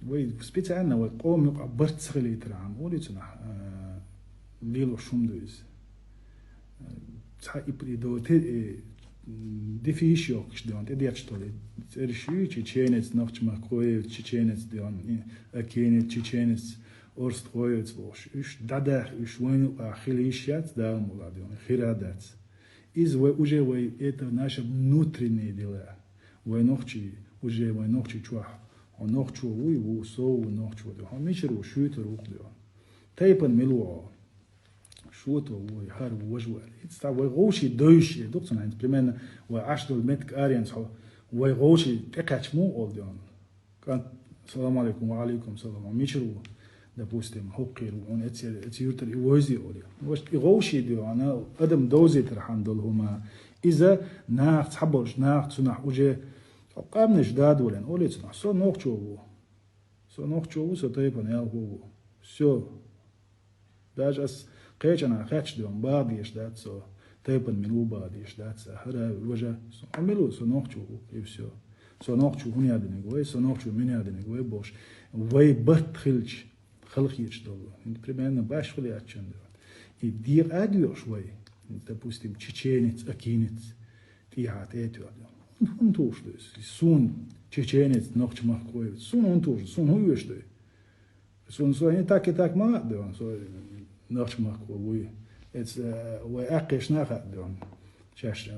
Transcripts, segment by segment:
وي специально وي قوم يقع برتسخلي ترام وليتنا ليلو شومدويز صحيح يبريدو ديفيشيو كش ديون تدياتش تولي ترشي تشينيس نوخش ما كوي تشينيس ديون اكيني تشينيس اورست كويتس بوش اش دادا اش وين خليشيات دا مولا ديون خيرادات из уже вы это наше внутреннее дела вы ночи уже вы ночи чуа он ночу вы со ночу да мишру шуйтер ухдо тайпан милуа шуто вы хар вожу это вы гоши дойши доктор примерно вы ашдол метк арианс вы гоши такачму олдон кан салам алейкум ва алейкум салам мишру допустим حقير وأنا أتيرت الإوازي أولي واش إغوشي ديو أنا أدم دوزي ترحم دولهما إذا ناخ تحبرش ناخ تناح وجه قامنش داد ولن أولي تناح سو نوخ شو سو طيبا نيال هو سو داج أس قيش أنا خاتش ديون باقيش داد سو طيبا منو باقيش داد سهرا وجه سو عملو سو نوخ شو يفسو سو نوخ شو هني هذا نقوي سو نوخ شو مني هذا نقوي بوش وي بتخلش خلق يشتغلوا примерно башвали отчён и дир адио швой допустим чеченец акинец тиат эту он тоже сун чеченец ночь махкой сун он тоже сун хуй что сун не так и так ма да он ночь махкой вы это вы акиш наха да он чаш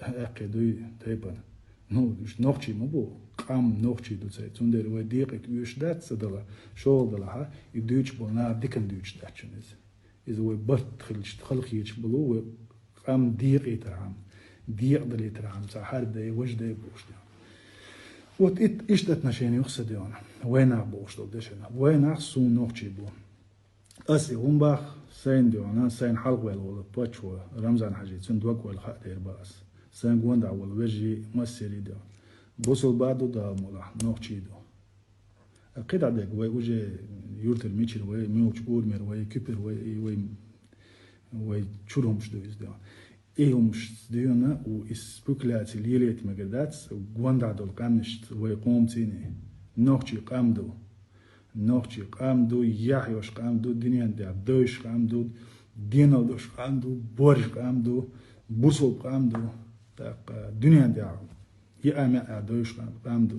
акидуй тайпан ну ночь ему был قام نوختي دوتسي تندر وديق يوش دات صدلا شغل دلها يدوش بولنا ديكن دوش داتشنز إذا هو برت خلق يش بلو قام ديق يترعم ديق دل يترعم سحر ده وش ده بوش ده وت إيش ده نشاني يقصد يانا وين بوش ده دشنا وين سون نوختي بو أسي هم باخ سين ديانا سين حلق ولا باتشوا رمزان حاجة صندوق ولا خاطر باس سين قوند أول وجهي مسيري ده بوصل بعده ده مولا نوختيدو قيد عندك وجه يورتر ميتشل وي ميوش اورمر وي كوبر وي تشورهم شدويز ده ايهم شديونا و اسبوكلاتي ليليت مقدات غواندا دول قامنشت وي قومتيني نوختي قامدو يحيوش قامدو دنيا ده دوش قامدو دينال دوش قامدو بورش قامدو بوصل قامدو دنيا ده يا أمي أدوش قامدو